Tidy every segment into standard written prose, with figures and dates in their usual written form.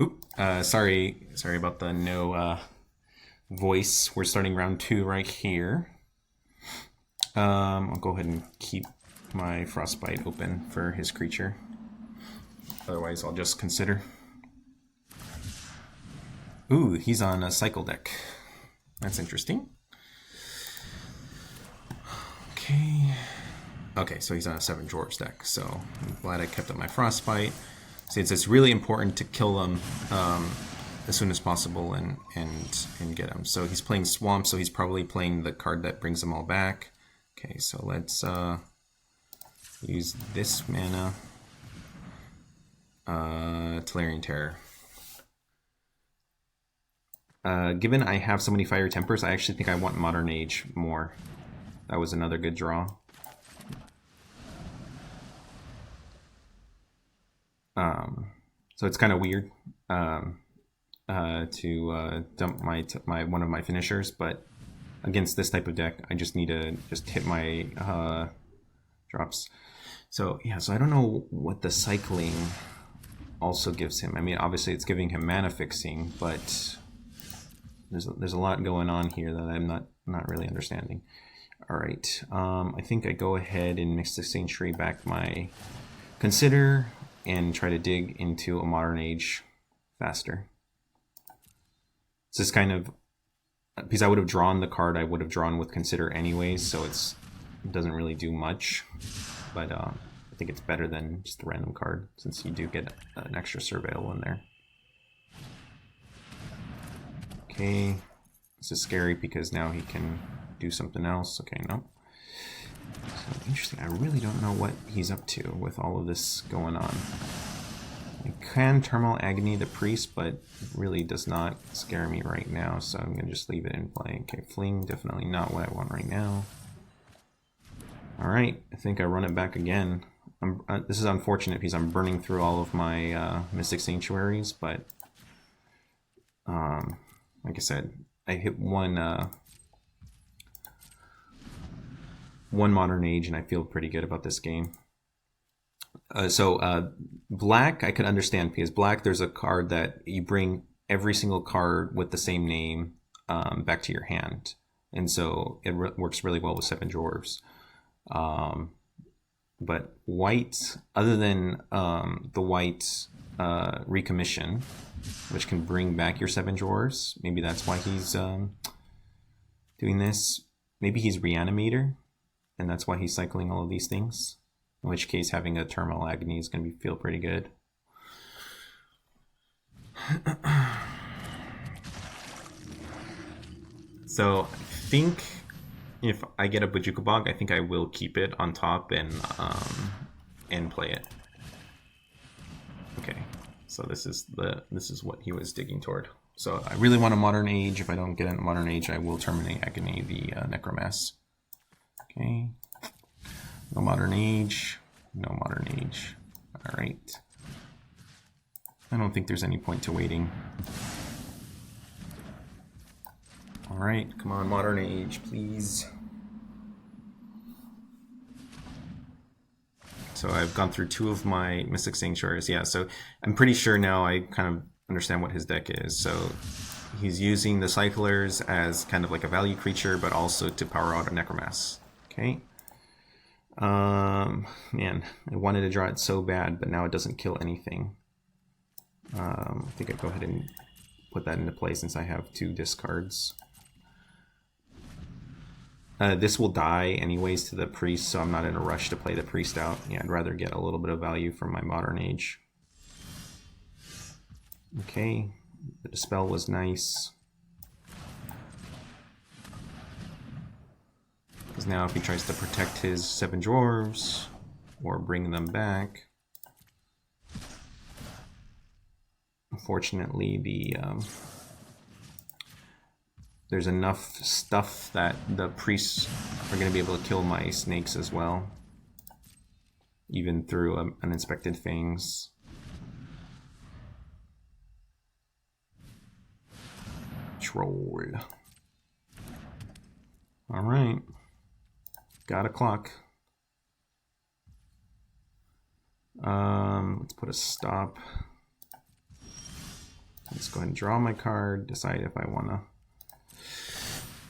Oop, sorry about the no voice. We're starting round 2 right here. I'll go ahead and keep my Frostbite open for his creature. Otherwise, I'll just consider. Ooh, he's on a cycle deck. That's interesting. Okay, so he's on a 7 dwarves deck, so I'm glad I kept up my Frostbite. Since it's really important to kill them as soon as possible and get him. So he's playing Swamp, so he's probably playing the card that brings them all back. Okay, so let's use this mana. Tolarian Terror. Given I have so many Fire Tempers, I actually think I want Modern Age more. That was another good draw. So it's kind of weird to dump my one of my finishers, but against this type of deck, I just need to just hit my drops. So yeah, so I don't know what the cycling also gives him. I mean, obviously it's giving him mana fixing, but there's a lot going on here that I'm not really understanding. All right, I think I go ahead and Mystic Sanctuary back my Consider and try to dig into a Modern Age faster. This is kind of, because I would have drawn the card I would have drawn with Consider anyways, so it doesn't really do much, but I think it's better than just a random card, since you do get an extra Surveil in there. Okay, this is scary because now he can do something else. Okay, no. So interesting, I really don't know what he's up to with all of this going on. I can Terminal Agony the Priest, but it really does not scare me right now, so I'm going to just leave it in play. Okay, Fling, definitely not what I want right now. Alright, I think I run it back again. This is unfortunate because I'm burning through all of my Mystic Sanctuaries, but like I said, I hit one Modern Age, and I feel pretty good about this game. Black, I could understand, because Black, there's a card that you bring every single card with the same name back to your hand. And so it works really well with 7 Dwarves. But white, other than the white Recommission, which can bring back your 7 Dwarves, maybe that's why he's doing this. Maybe he's Reanimator, and that's why he's cycling all of these things. In which case, having a Terminal Agony is going to feel pretty good. So I think if I get a Bojuka Bog, I think I will keep it on top and play it. Okay, so this is what he was digging toward. So I really want a Modern Age. If I don't get a Modern Age, I will Terminate Agony the Necromass. Okay. No Modern Age. No Modern Age. Alright. I don't think there's any point to waiting. Alright, come on, Modern Age, please. So I've gone through 2 of my Mystic Sanctuaries. Yeah, so I'm pretty sure now I kind of understand what his deck is. So he's using the Cyclers as kind of like a value creature, but also to power out a Necromass. Okay. Man, I wanted to draw it so bad, but now it doesn't kill anything. I think I'll go ahead and put that into play since I have 2 discards. This will die anyways to the Priest, so I'm not in a rush to play the Priest out. Yeah, I'd rather get a little bit of value from my Modern Age. Okay, the Dispel was nice. Because now if he tries to protect his 7 Dwarves, or bring them back, unfortunately there's enough stuff that the priests are going to be able to kill my snakes as well, even through Unexpected Fangs. Troll. Alright. Got a clock. Let's put a stop. let's go ahead and draw my card, decide if I want to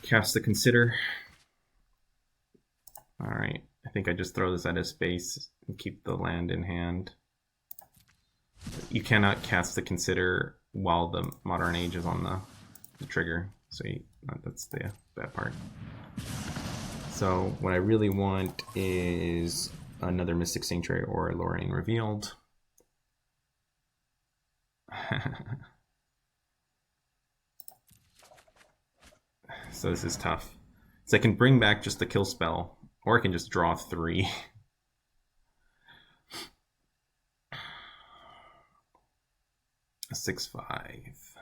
cast the Consider. Alright, I think I just throw this at his face and keep the land in hand. You cannot cast the Consider while the Modern Age is on the trigger, so that's the bad part. So what I really want is another Mystic Sanctuary or Lórien Revealed. So this is tough. So I can bring back just the kill spell, or I can just draw 3. A 6/5.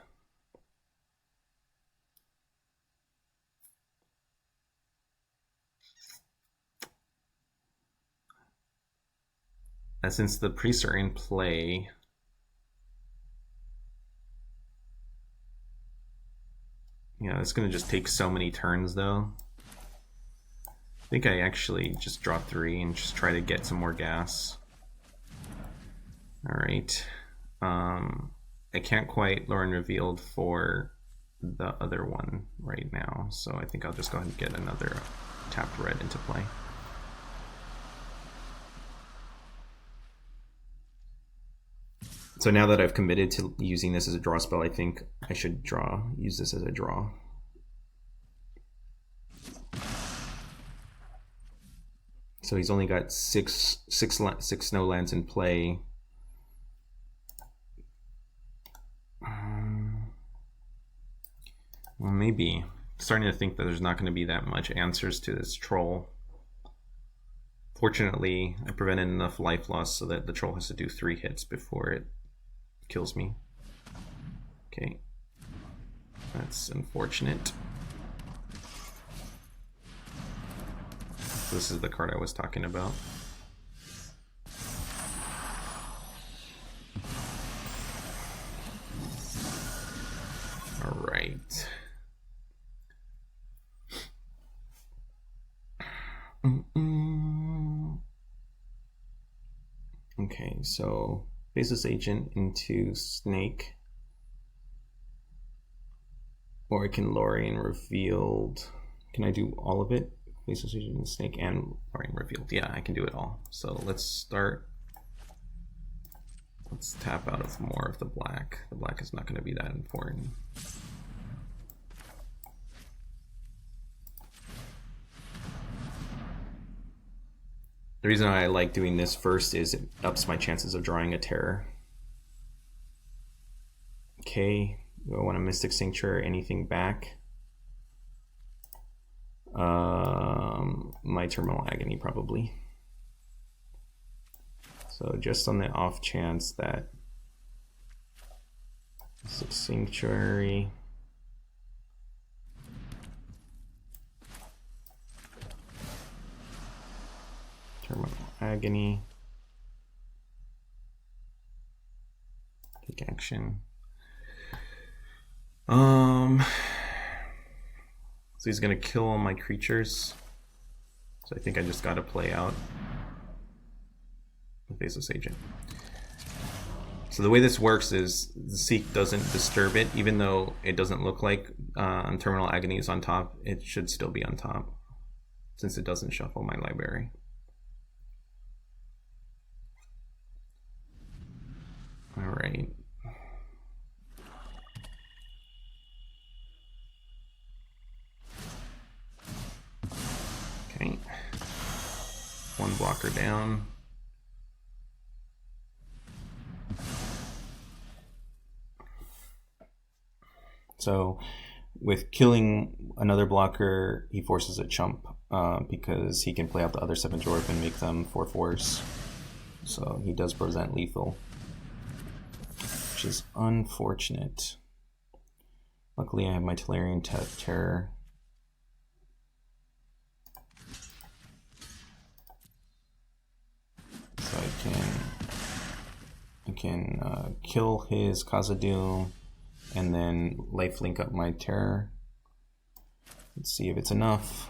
Since the priests are in play, yeah, it's going to just take so many turns though. I think I actually just draw 3 and just try to get some more gas. Alright. I can't quite Lórien Revealed for the other one right now, so I think I'll just go ahead and get another tapped red into play. So now that I've committed to using this as a draw spell, I think I should use this as a draw. So he's only got six snow lands in play. Well, maybe. I'm starting to think that there's not going to be that much answers to this troll. Fortunately, I prevented enough life loss so that the troll has to do 3 hits before it kills me. Okay. That's unfortunate. This is the card I was talking about. All right. Okay, so Faceless Agent into Snek. Or I can Lórien Revealed. Can I do all of it? Faceless Agent and Snek and Lórien Revealed. Yeah, I can do it all. So let's start. Let's tap out of more of the black. The black is not going to be that important. The reason I like doing this first is it ups my chances of drawing a terror. Okay, do I want a Mystic Sanctuary or anything back? My Terminal Agony probably. So just on the off chance that Mystic Sanctuary. Terminal Agony. Take action. So he's gonna kill all my creatures. So I think I just gotta play out the Faceless Agent. So the way this works is the Seek doesn't disturb it, even though it doesn't look like Terminal Agony is on top, it should still be on top, since it doesn't shuffle my library. All right. Okay. One blocker down. So with killing another blocker, he forces a chump because he can play out the other 7 dwarf and make them 4/4s. So he does present lethal, which is unfortunate. Luckily I have my Tolarian Terror. So I can kill his Khazad-dûm and then lifelink up my Terror. Let's see if it's enough.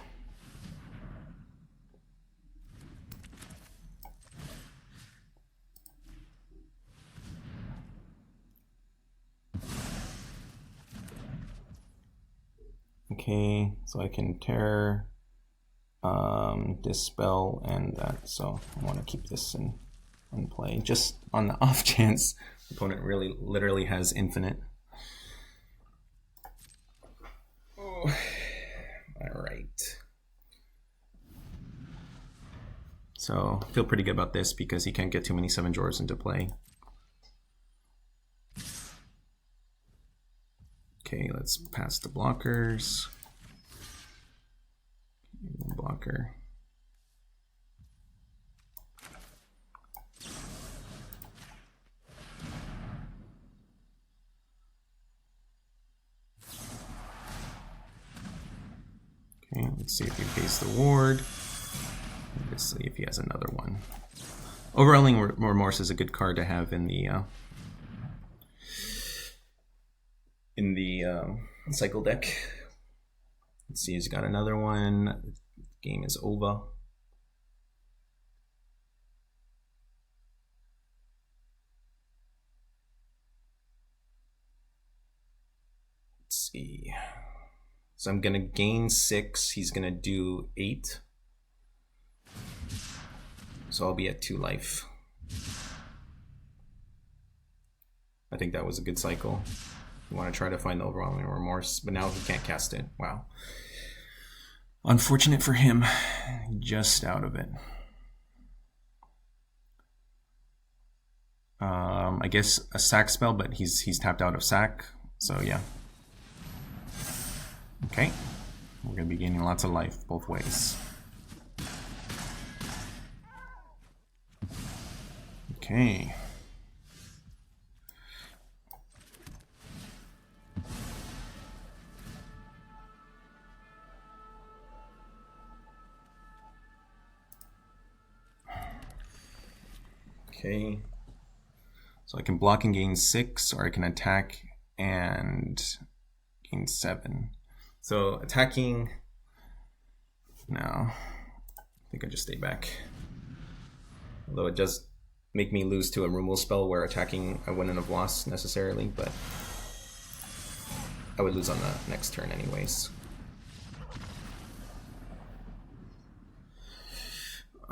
Okay, so I can Terror, Dispel, and that. So I want to keep this in play, just on the off chance the opponent really literally has infinite. Oh. All right. So I feel pretty good about this because he can't get too many 7 drawers into play. Okay, let's pass the blockers. Blocker. Okay, let's see if he pays the ward. Let's see if he has another one. Overwhelming Remorse is a good card to have in the cycle deck. Let's see, he's got another one. Game is over. Let's see. So I'm gonna gain 6. He's gonna do 8. So I'll be at 2 life. I think that was a good cycle. You want to try to find the Overwhelming Remorse, but now he can't cast it. Wow. Unfortunate for him. Just out of it. I guess a sack spell, but he's tapped out of sack. So yeah. Okay. We're going to be gaining lots of life both ways. Okay. Okay. So I can block and gain 6, or I can attack and gain 7. So attacking, no, I think I just stay back. Although it does make me lose to a removal spell where attacking I wouldn't have lost necessarily, but I would lose on the next turn anyways.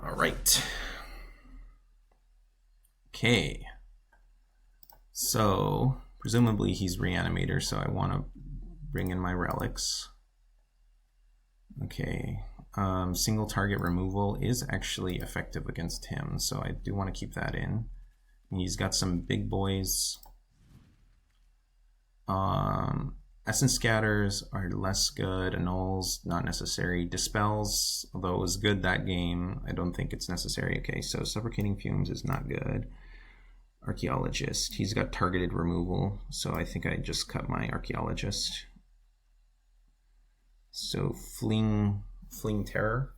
All right. Okay. So presumably he's Reanimator, so I want to bring in my relics. Okay. Single target removal is actually effective against him, so I do want to keep that in. He's got some big boys. Essence Scatters are less good. Annuls, not necessary. Dispels, although it was good that game, I don't think it's necessary. Okay, so Suffocating Fumes is not good. Archaeologist, he's got targeted removal, so I think I just cut my Archaeologist. So Fling Terror,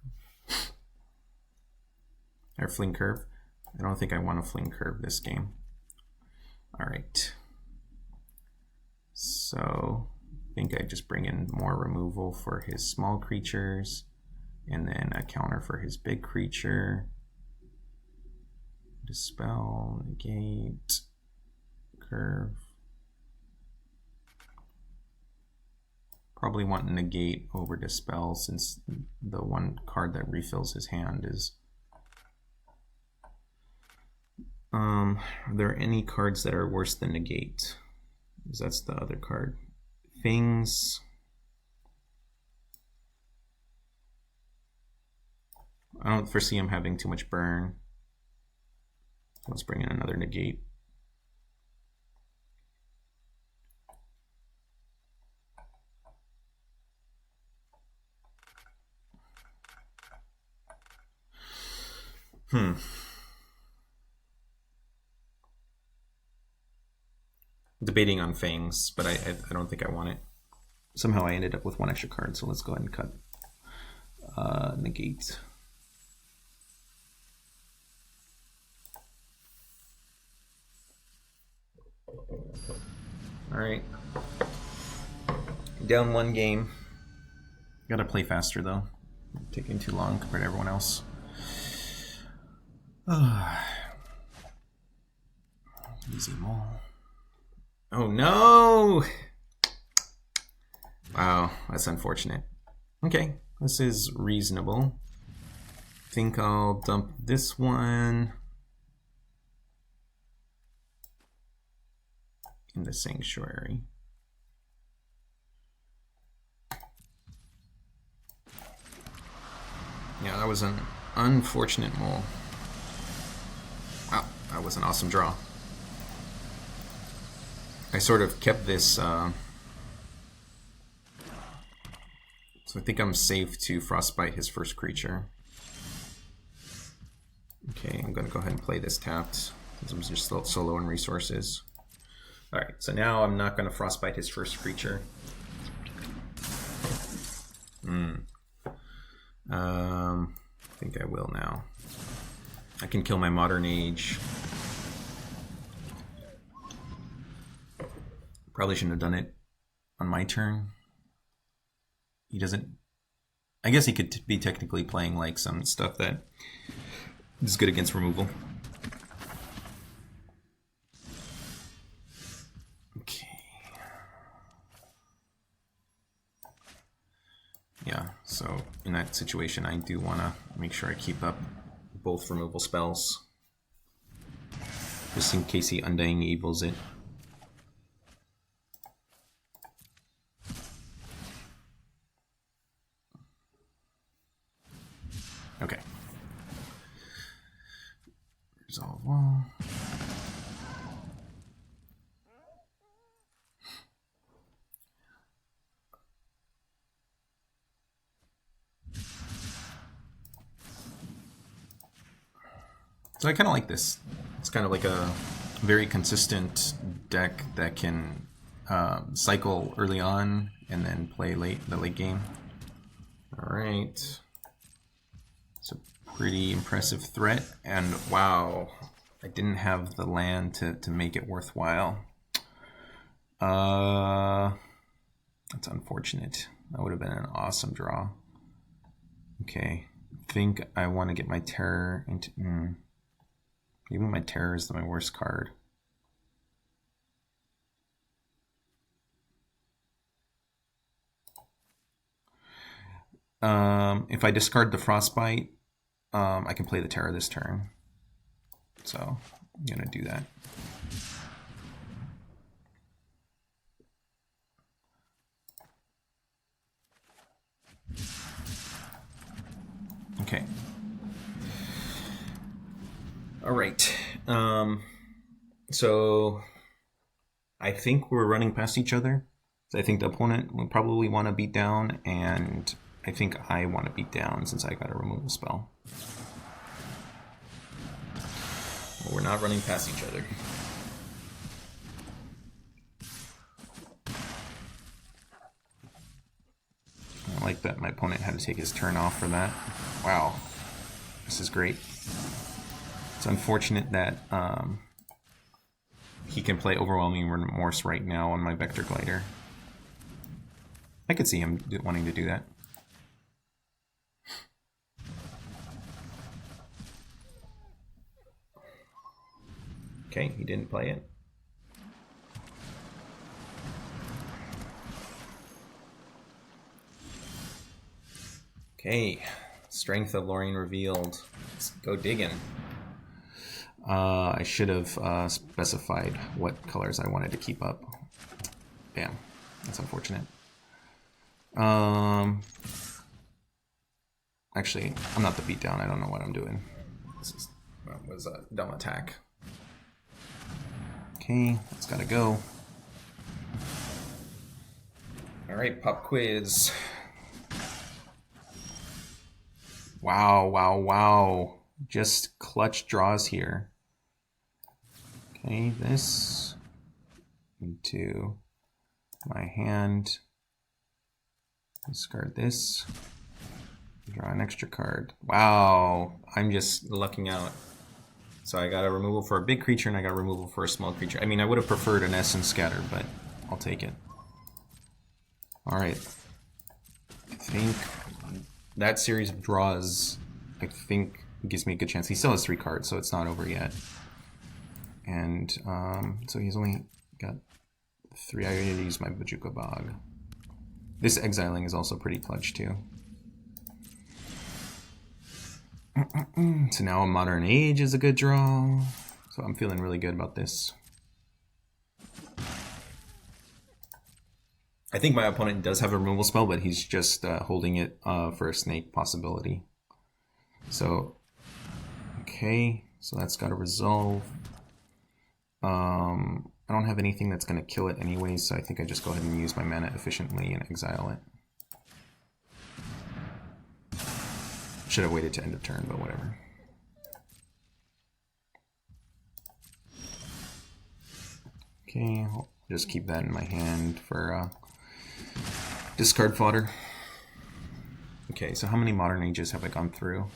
or Fling Curve. I don't think I want to Fling Curve this game. All right. So I think I just bring in more removal for his small creatures, and then a counter for his big creature. Dispel, Negate, Curve. Probably want Negate over Dispel, since the one card that refills his hand is... are there any cards that are worse than Negate? Because that's the other card. Things... I don't foresee him having too much burn. Let's bring in another Negate. Debating on Fangs, but I don't think I want it. Somehow I ended up with 1 extra card, so let's go ahead and cut Negate. Alright. Down 1 game. Gotta play faster though. Taking too long compared to everyone else. Easy mole. Oh no! Wow, that's unfortunate. Okay, this is reasonable. I think I'll dump this one in the Sanctuary. Yeah, that was an unfortunate mole. Wow, that was an awesome draw. I sort of kept this, so I think I'm safe to Frostbite his first creature. Okay, I'm going to go ahead and play this tapped, because I'm just so low in resources. Alright, so now I'm not going to Frostbite his first creature. I think I will now. I can kill my Modern Age. Probably shouldn't have done it on my turn. He doesn't... I guess he could be technically playing like some stuff that is good against removal. Okay. Yeah, so in that situation I do want to make sure I keep up both removal spells. Just in case he Undying Evils it. Okay. Resolve all. So I kind of like this. It's kind of like a very consistent deck that can cycle early on and then play the late game. All right. It's a pretty impressive threat, and wow, I didn't have the land to make it worthwhile. That's unfortunate. That would have been an awesome draw. Okay, I think I want to get my Terror into... Even my Terror is my worst card. If I discard the Frostbite, I can play the Terror this turn. So I'm going to do that. Okay. All right. So I think we're running past each other. So I think the opponent will probably want to beat down, and I think I want to beat down since I got a removal spell. Well, we're not running past each other. I like that my opponent had to take his turn off for that. Wow. This is great. It's unfortunate that he can play Overwhelming Remorse right now on my Vector Glider. I could see him wanting to do that. Okay, he didn't play it. Okay, Strength of Lórien Revealed. Let's go digging. I should have specified what colors I wanted to keep up. Damn, that's unfortunate. Actually, I'm not the beatdown. I don't know what I'm doing. That was a dumb attack. Okay, that's gotta go. Alright, pop quiz. Wow, wow, wow. Just clutch draws here. Okay, this into my hand. Discard this. Draw an extra card. Wow, I'm just lucking out. So I got a removal for a big creature and I got a removal for a small creature. I mean, I would have preferred an Essence Scatter, but I'll take it. Alright. I think that series of draws, I think, gives me a good chance. He still has 3 cards, so it's not over yet. And so he's only got 3. I already used my Bojuka Bog. This exiling is also pretty clutch too. So now a Modern Age is a good draw. So I'm feeling really good about this. I think my opponent does have a removal spell, but he's just holding it for a snake possibility. So, okay, so that's got to resolve. I don't have anything that's going to kill it anyway, so I think I just go ahead and use my mana efficiently and exile it. Should have waited to end of turn, but whatever. Okay, I'll just keep that in my hand for discard fodder. Okay, so how many Modern Ages have I gone through?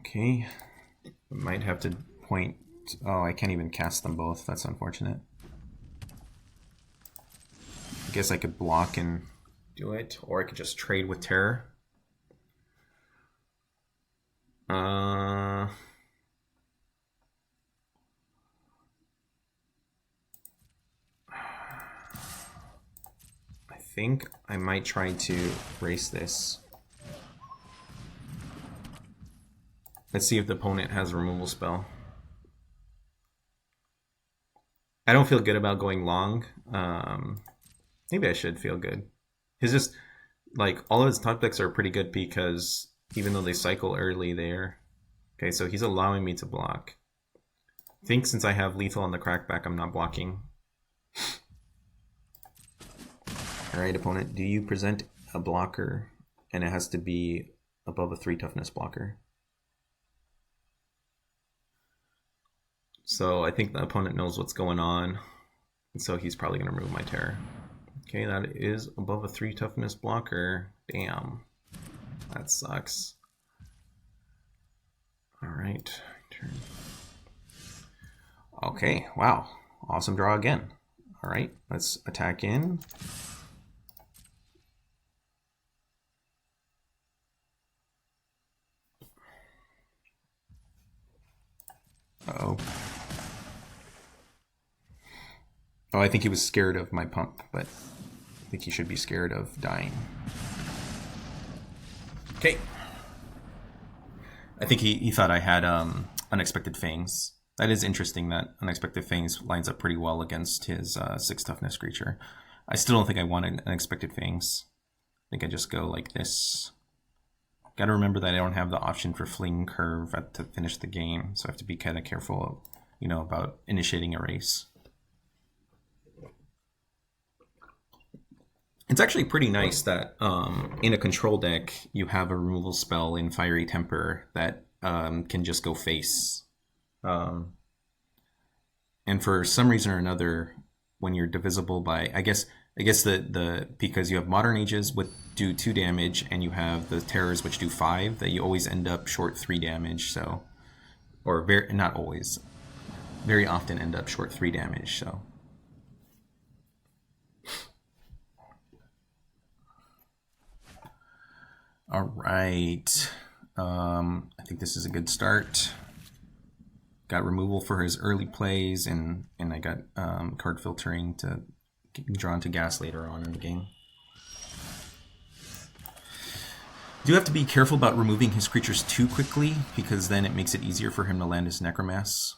Okay, I might have to point... Oh, I can't even cast them both. That's unfortunate. I guess I could block and do it, or I could just trade with Terror. I think I might try to race this. Let's see if the opponent has a removal spell. I don't feel good about going long. Maybe I should feel good. He's just, like, all of his top decks are pretty good because even though they cycle early there. Okay, so he's allowing me to block. I think since I have lethal on the crackback, I'm not blocking. Alright, opponent, do you present a blocker? And it has to be above a 3 toughness blocker. So I think the opponent knows what's going on. And so he's probably going to remove my Terror. Okay, that is above a 3 toughness blocker. Damn. That sucks. Alright. Turn. Okay, wow. Awesome draw again. Alright, let's attack in. Uh-oh. Oh, I think he was scared of my pump, but I think he should be scared of dying. Okay. I think he thought I had Unexpected Fangs. That is interesting that Unexpected Fangs lines up pretty well against his 6 toughness creature. I still don't think I wanted Unexpected Fangs. I think I just go like this. Gotta remember that I don't have the option for Fling Curve to finish the game, so I have to be kind of careful, you know, about initiating a race. It's actually pretty nice that in a control deck you have a removal spell in Fiery Temper that can just go face. And for some reason or another, when you're divisible by, I guess the because you have Modern Ages which do 2 damage and you have the Terrors which do 5, that you always end up short 3 damage. So, or not always, very often end up short 3 damage. So. All right, I think this is a good start. Got removal for his early plays, and I got card filtering to get drawn to gas later on in the game. Do have to be careful about removing his creatures too quickly, because then it makes it easier for him to land his Necromass.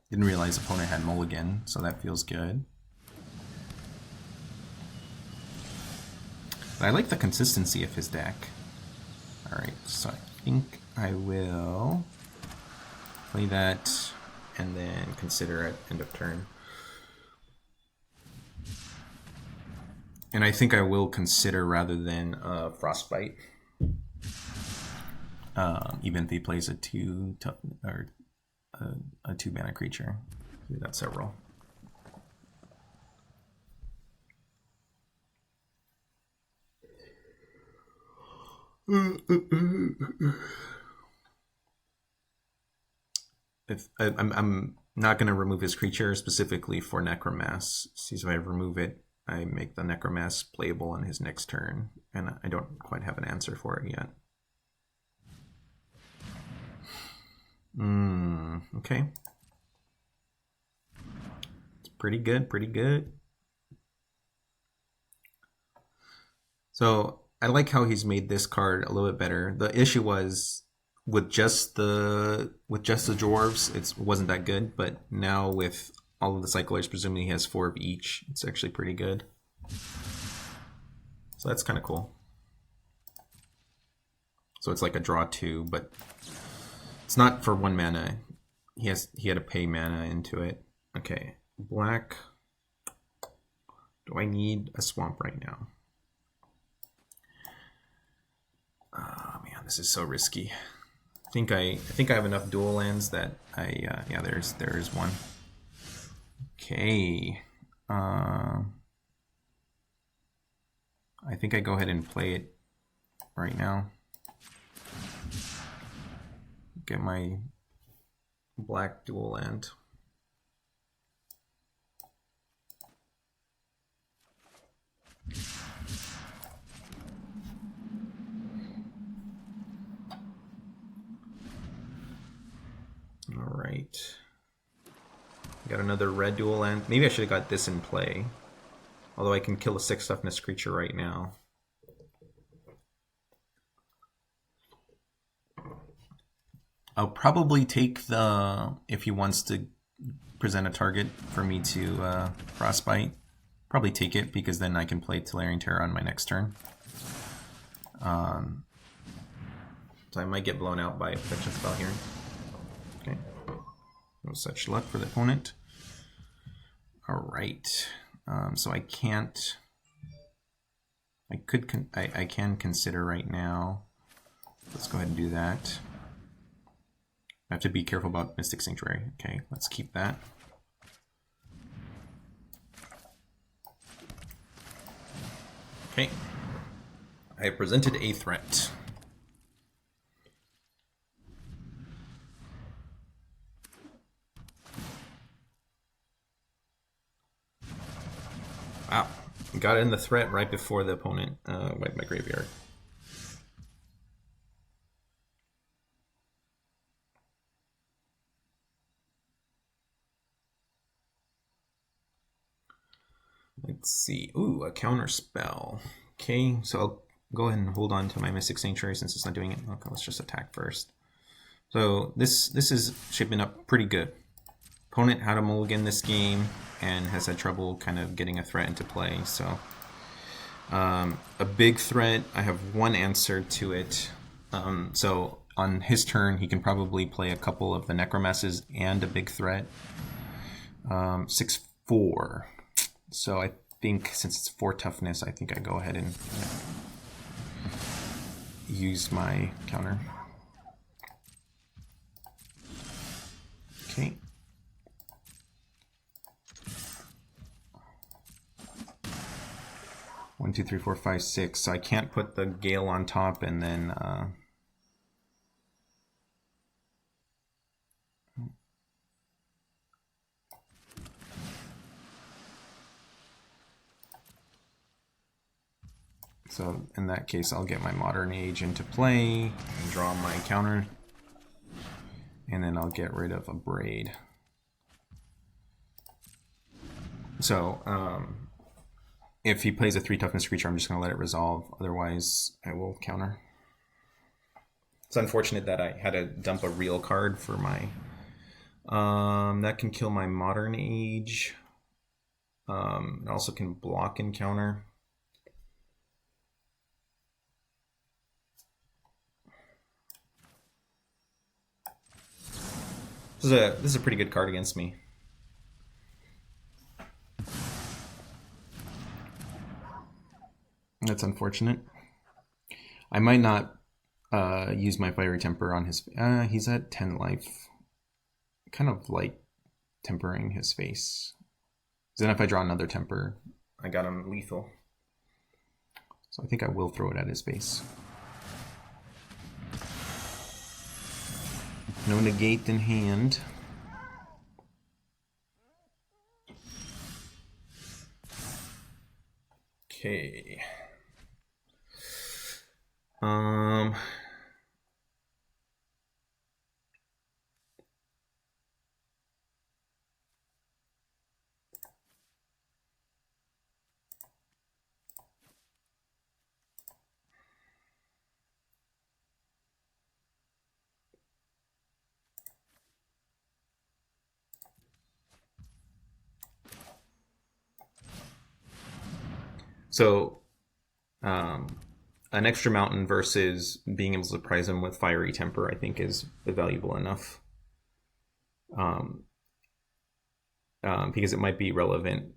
Didn't realize opponent had Mulligan, so that feels good. But I like the consistency of his deck. Alright, so I think I will play that and then consider at end of turn. And I think I will consider rather than Frostbite. Even if he plays a 2 tough or a 2 mana creature. That's several. If I'm not going to remove his creature specifically for Necromass. See, if I remove it, I make the Necromass playable on his next turn, and I don't quite have an answer for it yet. Okay. It's pretty good, pretty good. So I like how he's made this card a little bit better. The issue was with just the dwarves, it wasn't that good. But now with all of the cyclers, presumably he has 4 of each. It's actually pretty good. So that's kind of cool. So it's like a draw 2, but it's not for 1 mana. He had to pay mana into it. Okay, black. Do I need a swamp right now? Oh man, this is so risky. I think I have enough dual lands that yeah, there's one. Okay. I think I go ahead and play it right now. Get my black dual land. All right. Got another red dual land. Maybe I should have got this in play. Although I can kill a 6 toughness creature right now. I'll probably take the, if he wants to present a target for me to frostbite, probably take it because then I can play Tolarian Terror on my next turn. So I might get blown out by a protection spell here. Okay. No such luck for the opponent. All right. So I can't. I can consider right now. Let's go ahead and do that. I have to be careful about Mystic Sanctuary. Okay, let's keep that. Okay. I have presented a threat. Wow. Got in the threat right before the opponent wiped my graveyard. Let's see. Ooh, a counter spell. Okay, so I'll go ahead and hold on to my Mystic Sanctuary since it's not doing it. Okay, let's just attack first. So this is shaping up pretty good. Opponent had a mulligan this game and has had trouble kind of getting a threat into play. So a big threat, I have one answer to it. So on his turn, he can probably play a couple of the Necromances and a big threat. 6/4. So I think since it's 4 toughness, I think I go ahead and use my counter. Okay. One, two, three, four, five, six. So I can't put the Gale on top and then so in that case, I'll get my Modern Age into play and draw my counter, and then I'll get rid of a Braid. So if he plays a 3 toughness creature, I'm just going to let it resolve. Otherwise, I will counter. It's unfortunate that I had to dump a real card for my... that can kill my Modern Age. It also can block and counter. This is a pretty good card against me. That's unfortunate. I might not use my Fiery Temper on his... he's at 10 life. Kind of like tempering his face. Then if I draw another temper, I got him lethal. So I think I will throw it at his face. No negate in hand. Okay. So an extra mountain versus being able to surprise him with Fiery Temper, I think, is valuable enough. Because it might be relevant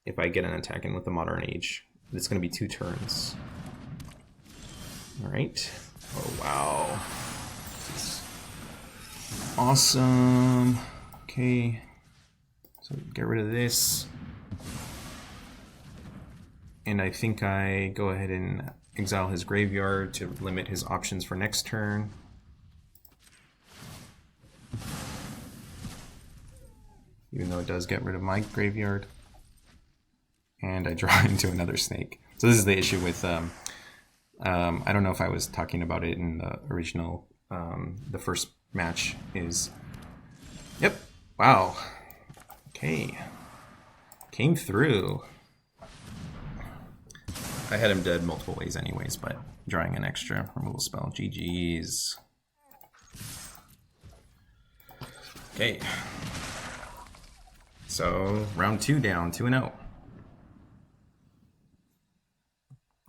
if I get an attack in with the Modern Age. It's going to be 2 turns. All right. Oh, wow. This is awesome. Okay. So get rid of this. And I think I go ahead and exile his graveyard to limit his options for next turn. Even though it does get rid of my graveyard. And I draw into another snake. So this is the issue with, I don't know if I was talking about it in the original, the first match is, yep, wow, okay, came through. I had him dead multiple ways anyways, but drawing an extra removal spell, GG's. Okay. So round 2 down, 2-0.